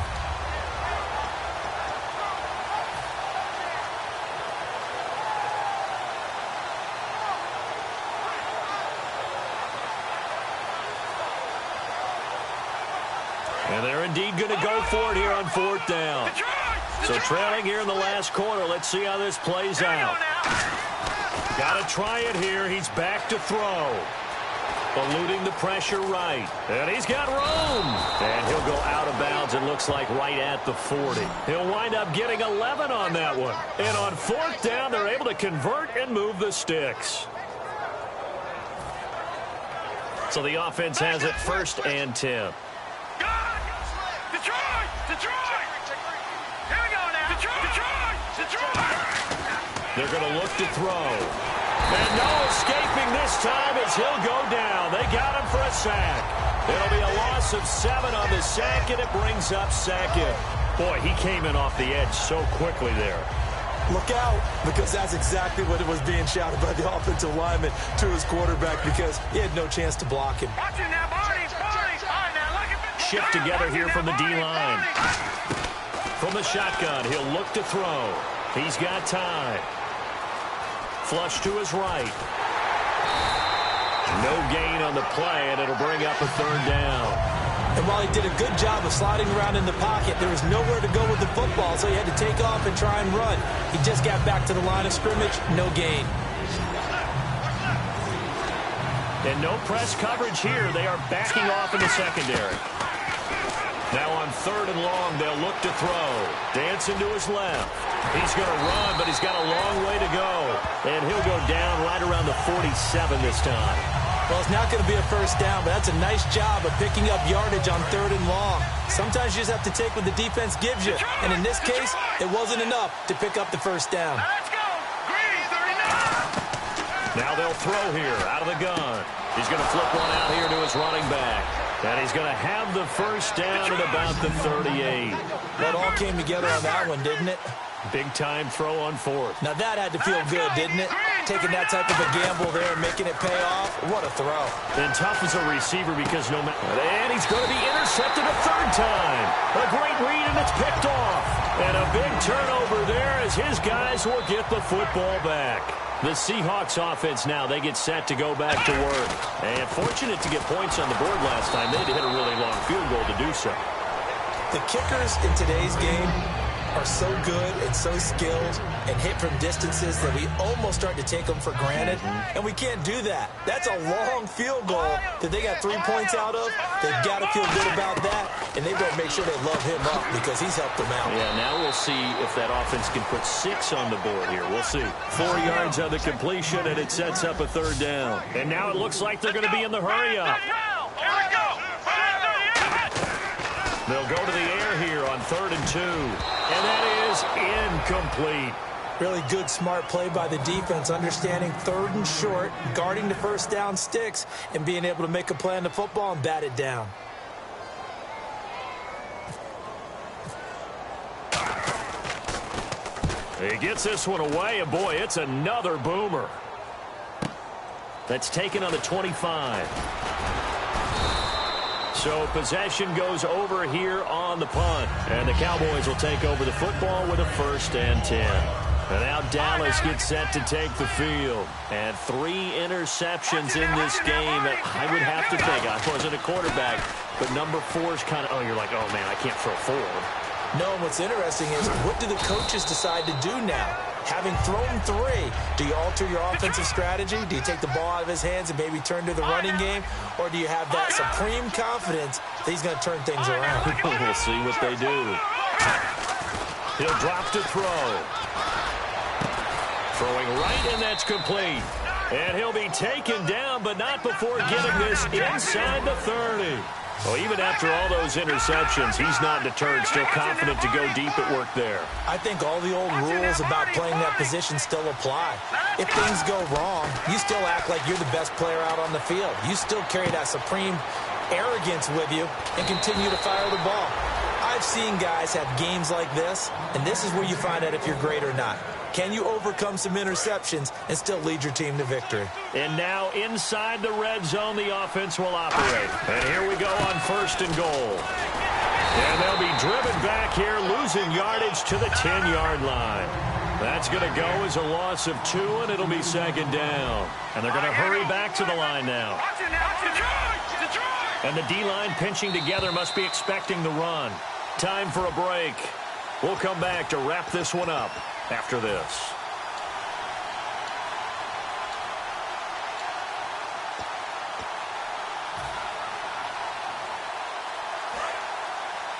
And they're indeed going to go for it here on fourth down. So trailing here in the last quarter. Let's see how this plays out. Got to try it here. He's back to throw. Eluding the pressure right. And he's got room. And he'll go out of bounds, it looks like, right at the 40. He'll wind up getting 11 on that one. And on fourth down, they're able to convert and move the sticks. So the offense has it 1st and 10. Detroit! Detroit! Here we go now. Detroit! They're going to look to throw. And no escaping this time as he'll go down. They got him for a sack. It'll be a loss of 7 on the sack, and it brings up 2nd. Boy, he came in off the edge so quickly there. Look out, because that's exactly what it was being shouted by the offensive lineman to his quarterback, because he had no chance to block him. Watch it now, Barney. Shift together here from the D-line. From the shotgun, he'll look to throw. He's got time. Flush to his right. No gain on the play, and it'll bring up a 3rd down. And while he did a good job of sliding around in the pocket, there was nowhere to go with the football, so he had to take off and try and run. He just got back to the line of scrimmage, no gain. And no press coverage here. They are backing off in the secondary. Now on 3rd and long, they'll look to throw. Dancing to his left. He's going to run, but he's got a long way to go. And he'll go down right around the 47 this time. Well, it's not going to be a 1st down, but that's a nice job of picking up yardage on 3rd and long. Sometimes you just have to take what the defense gives you. And in this case, it wasn't enough to pick up the 1st down. Let's go. Green, 39. Now they'll throw here out of the gun. He's going to flip one out here to his running back. And he's going to have the 1st down at about the 38. That all came together on that one, didn't it? Big-time throw on 4th. Now that had to feel good, didn't it? Taking that type of a gamble there and making it pay off. What a throw. And tough as a receiver because no matter... And he's going to be intercepted a 3rd time. A great read, and it's picked off. And a big turnover there as his guys will get the football back. The Seahawks offense now, they get set to go back to work. And fortunate to get points on the board last time. They had to hit a really long field goal to do so. The kickers in today's game are so good and so skilled and hit from distances that we almost start to take them for granted, and we can't do that. That's a long field goal that they got 3 points out of. They've got to feel good about that, and they better make sure they love him up because he's helped them out. Yeah, now we'll see if that offense can put 6 on the board here. We'll see. 4 yards on the completion, and it sets up a 3rd down. And now it looks like they're going to be in the hurry-up. Here we go. They'll go to the air here on 3rd and 2. And that is incomplete. Really good, smart play by the defense, understanding 3rd and short, guarding the 1st down sticks, and being able to make a play on the football and bat it down. He gets this one away, and boy, it's another boomer. That's taken on the 25. So possession goes over here on the punt. And the Cowboys will take over the football with a 1st and 10. And now Dallas gets set to take the field. And 3 interceptions in this game. I would have to think, I wasn't a quarterback, but number 4 is kind of, oh, you're like, oh, man, I can't throw forward. No, and what's interesting is, what do the coaches decide to do now? Having thrown 3, do you alter your offensive strategy? Do you take the ball out of his hands and maybe turn to the running game? Or do you have that supreme confidence that he's going to turn things around? We'll see what they do. He'll drop to throw. Throwing right, and that's complete. And he'll be taken down, but not before getting this inside the 30. Well, even after all those interceptions, he's not deterred, still confident to go deep at work there. I think all the old rules about playing that position still apply. If things go wrong, you still act like you're the best player out on the field. You still carry that supreme arrogance with you and continue to fire the ball. I've seen guys have games like this, and this is where you find out if you're great or not. Can you overcome some interceptions and still lead your team to victory? And now inside the red zone, the offense will operate. And here we go on 1st and goal. And they'll be driven back here, losing yardage to the 10-yard line. That's going to go as a loss of 2, and it'll be 2nd down. And they're going to hurry back to the line now. And the D-line pinching together, must be expecting the run. Time for a break. We'll come back to wrap this one up after this.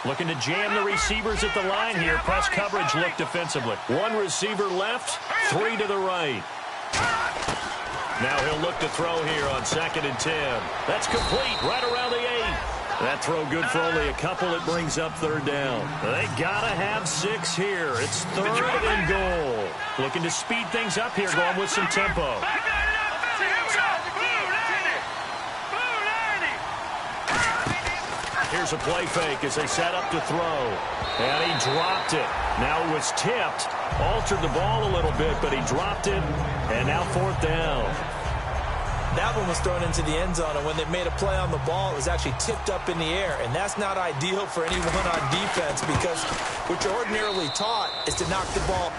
Looking to jam the receivers at the line here. Press coverage look defensively. One receiver left, three to the right. Now he'll look to throw here on 2nd and 10. That's complete right around the 8. That throw good for only a couple. It brings up 3rd down. They got to have 6 here. It's 3rd and goal. Looking to speed things up here, going with some tempo. Here's a play fake as they set up to throw. And he dropped it. Now it was tipped. Altered the ball a little bit, but he dropped it. And now 4th down. That one was thrown into the end zone, and when they made a play on the ball, it was actually tipped up in the air. And that's not ideal for anyone on defense because what you're ordinarily taught is to knock the ball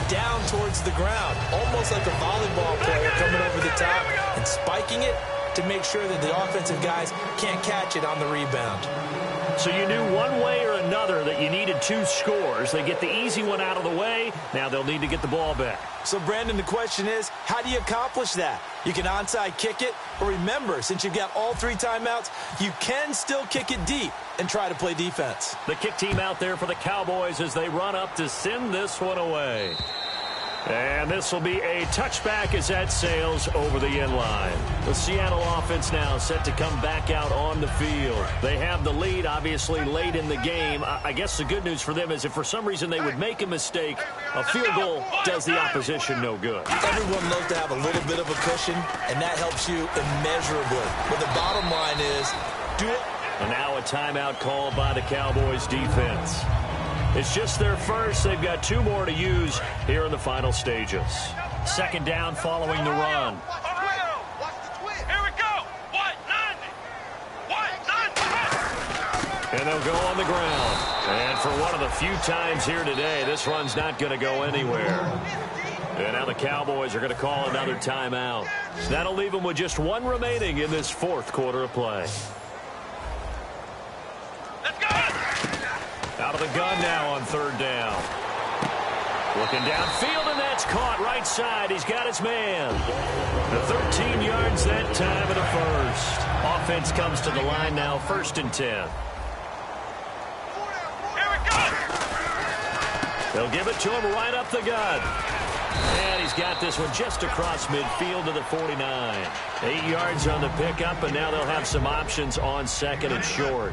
down towards the ground, almost like a volleyball player coming over the top and spiking it to make sure that the offensive guys can't catch it on the rebound. So you knew one way or another that you needed 2 scores. They get the easy one out of the way. Now they'll need to get the ball back. So, Brandon, the question is, how do you accomplish that? You can onside kick it, or remember, since you've got all 3 timeouts, you can still kick it deep and try to play defense. The kick team out there for the Cowboys as they run up to send this one away. And this will be a touchback as that sails over the end line. The Seattle offense now set to come back out on the field. They have the lead, obviously, late in the game. I guess the good news for them is if for some reason they would make a mistake, a field goal does the opposition no good. Everyone loves to have a little bit of a cushion, and that helps you immeasurably. But the bottom line is, do it. And now a timeout called by the Cowboys defense. It's just their first. They've got 2 more to use here in the final stages. 2nd down following the run. Here we go. 190. And they'll go on the ground. And for one of the few times here today, this run's not going to go anywhere. And now the Cowboys are going to call another timeout. That'll leave them with just 1 remaining in this 4th quarter of play. Out of the gun now on 3rd down. Looking downfield, and that's caught right side. He's got his man. The 13 yards that time of the first. Offense comes to the line now, 1st and 10. Here we go. They'll give it to him right up the gut. And he's got this one just across midfield to the 49. 8 yards on the pickup, and now they'll have some options on 2nd and short.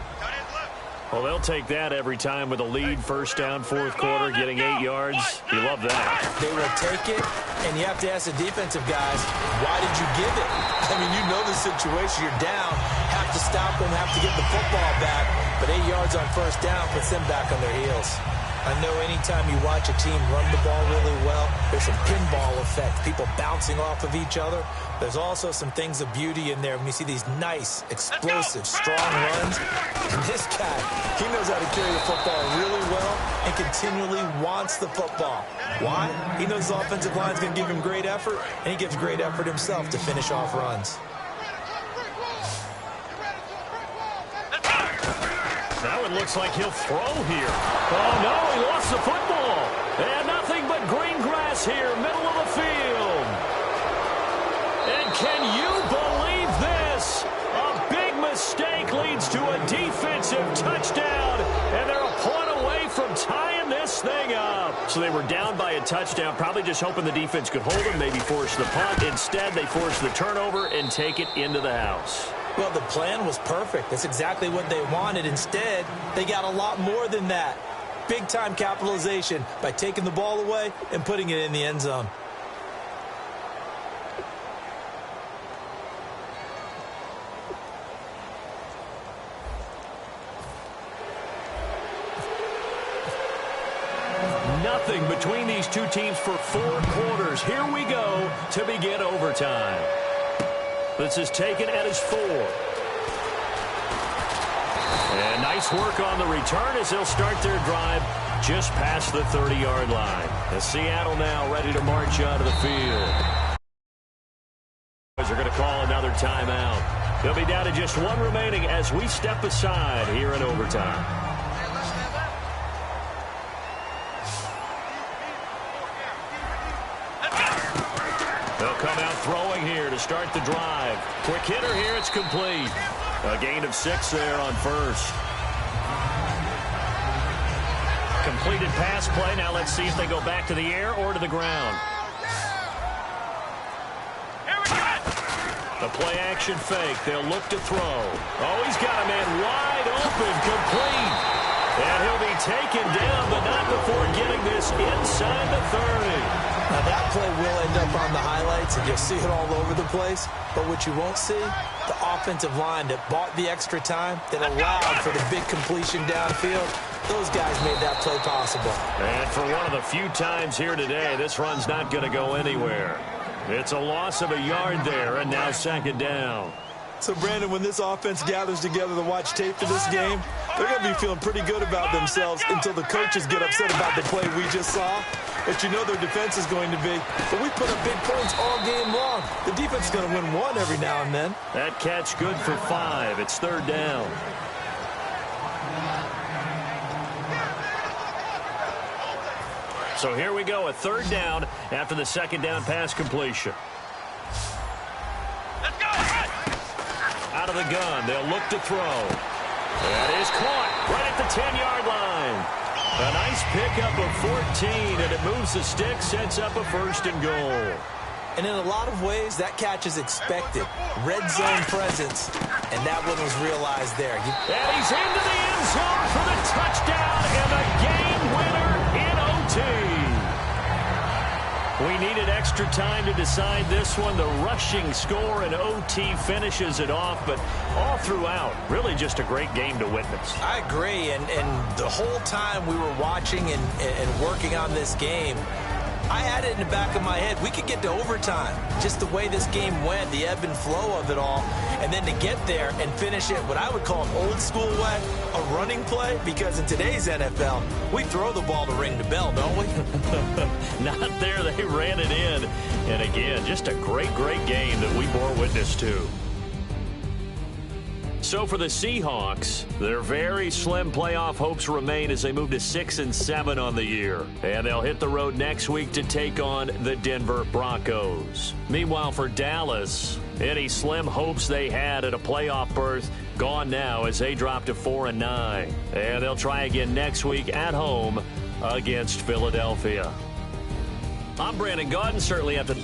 Well, they'll take that every time with a lead. 1st down, 4th quarter, getting 8 yards. You love that. They will take it, and you have to ask the defensive guys, why did you give it? I mean, you know the situation. You're down, have to stop them, have to get the football back. But 8 yards on 1st down puts them back on their heels. I know anytime you watch a team run the ball really well, there's some pinball effect, people bouncing off of each other. There's also some things of beauty in there when you see these nice, explosive, strong runs. And this guy, he knows how to carry the football really well and continually wants the football. Why? He knows the offensive line's going to give him great effort, and he gives great effort himself to finish off runs. Now it looks like he'll throw here. Oh, no, he lost the football. And nothing but green grass here, middle of the field. And can you believe this? A big mistake leads to a defensive touchdown, and they're a point away from tying this thing up. So they were down by a touchdown, probably just hoping the defense could hold them, maybe force the punt. Instead, they force the turnover and take it into the house. Well, the plan was perfect. That's exactly what they wanted. Instead, they got a lot more than that. Big-time capitalization by taking the ball away and putting it in the end zone. Nothing between these 2 teams for 4 quarters. Here we go to begin overtime. This is taken at his 4. And nice work on the return as they'll start their drive just past the 30-yard line. And Seattle now ready to march onto the field. They're going to call another timeout. They'll be down to just 1 remaining as we step aside here in overtime. They'll come out throwing here to start the drive. Quick hitter here, it's complete. A gain of 6 there on 1st. completed pass play. Now let's see if they go back to the air or to the ground. The play action fake. They'll look to throw. Oh, he's got a man wide open, complete. And he'll be taken down, but not before getting this inside the 30. Now that play will end up on the highlights, and you'll see it all over the place. But what you won't see, the offensive line that bought the extra time, that allowed for the big completion downfield, those guys made that play possible. And for one of the few times here today, this run's not going to go anywhere. It's a loss of a yard there, and now second down. So, Brandon, when this offense gathers together to watch tape for this game, they're going to be feeling pretty good about themselves until the coaches get upset about the play we just saw. But you know their defense is going to be. But we put up big points all game long. The defense is going to win one every now and then. That catch good for 5. It's third down. So here we go, a third down after the second down pass completion. Let's go! Out of the gun, they'll look to throw. That is caught right at the 10-yard line. A nice pickup of 14, and it moves the stick, sets up a first and goal. And in a lot of ways, that catch is expected. Red zone presence, and that one was realized there. And he's into the end zone for the touchdown and the game winner in OT. We needed extra time to decide this one. The rushing score in OT finishes it off, but all throughout, really just a great game to witness. I agree, and the whole time we were watching and working on this game, I had it in the back of my head. We could get to overtime. Just the way this game went, the ebb and flow of it all. And then to get there and finish it what I would call an old school way, a running play, because in today's NFL, we throw the ball to ring the bell, don't we? Not there. They ran it in. And again, just a great, great game that we bore witness to. So for the Seahawks, their very slim playoff hopes remain as they move to 6-7 on the year. And they'll hit the road next week to take on the Denver Broncos. Meanwhile, for Dallas, any slim hopes they had at a playoff berth gone now as they drop to 4-9. And they'll try again next week at home against Philadelphia. I'm Brandon Gaudin, certainly after...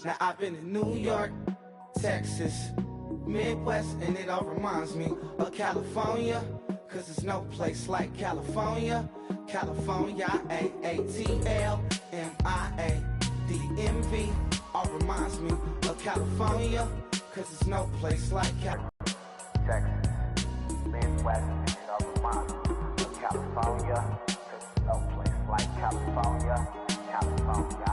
Now I've been in New York, Texas, Midwest, and it all reminds me of California, cause there's no place like California. California, AATLMIADMV, all reminds me of California, cause there's no place like California. Texas, Midwest, and it all reminds me of California, cause there's no place like California. California,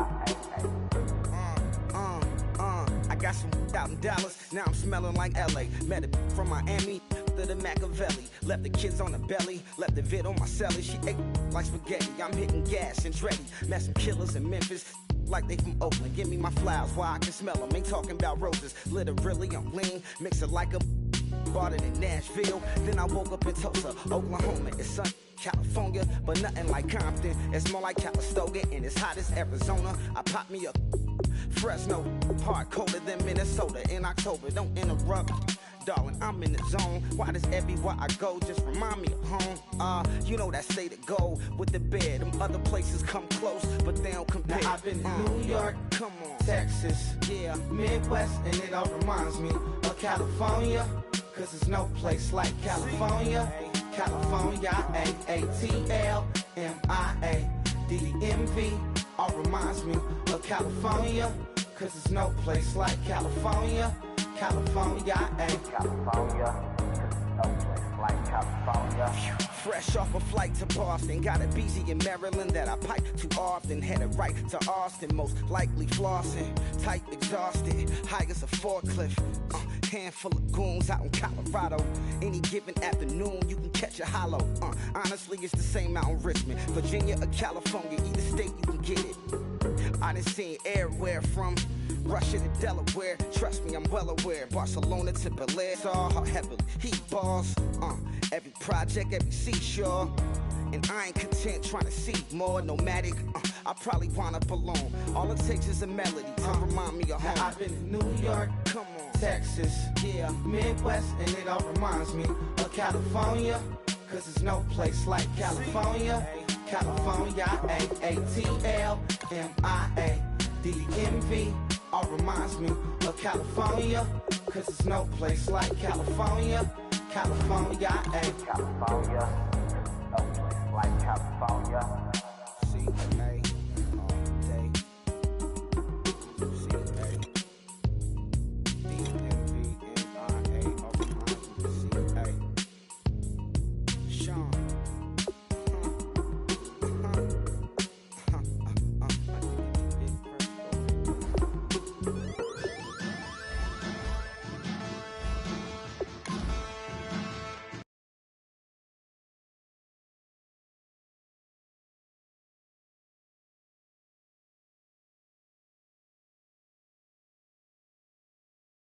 I got some out in Dallas, now I'm smelling like LA. Met it from Miami to the Machiavelli. Left the kids on the belly, left the vid on my celly. She ate like spaghetti, I'm hitting gas and Dreddy. Met some killers in Memphis, like they from Oakland. Give me my flowers while I can smell them. Ain't talking about roses, literally I'm lean. Mix it like a bought it in Nashville. Then I woke up in Tulsa, Oklahoma. It's sunny, California, but nothing like Compton. It's more like Calistoga, and it's hot as Arizona. I pop me a Fresno, hard colder than Minnesota in October. Don't interrupt, darling, I'm in the zone. Why does everywhere I go just remind me of home? You know that state of gold with the bed. Them other places come close, but they don't compare. Now I've been to New York, come on, Texas, yeah, Midwest, and it all reminds me of California, cause there's no place like California. California, AATLMIADMV, all reminds me of California, cause there's no place like California. California, California, no place like California. Fresh off a flight to Boston, got a BZ in Maryland that I pipe too often. Headed right to Austin, most likely flossing. Tight, exhausted, high as a forklift. Handful of goons out in Colorado. Any given afternoon, you can catch a hollow. Honestly, it's the same out in Richmond, Virginia or California. Either state, you can get it. I done seen everywhere from Russia to Delaware. Trust me, I'm well aware. Barcelona to Bel Air, saw how heavily heat balls. Every project, every seashore. And I ain't content trying to see more nomadic. I probably wind up alone. All it takes is a melody to remind me of home. Now I've been to New York, come on, Texas, yeah, Midwest, and it all reminds me of California, cause there's no place like California. California, A-A-T-L-M-I-A. DMV, all reminds me of California, cause there's no place like California. California, California, no place like California. See,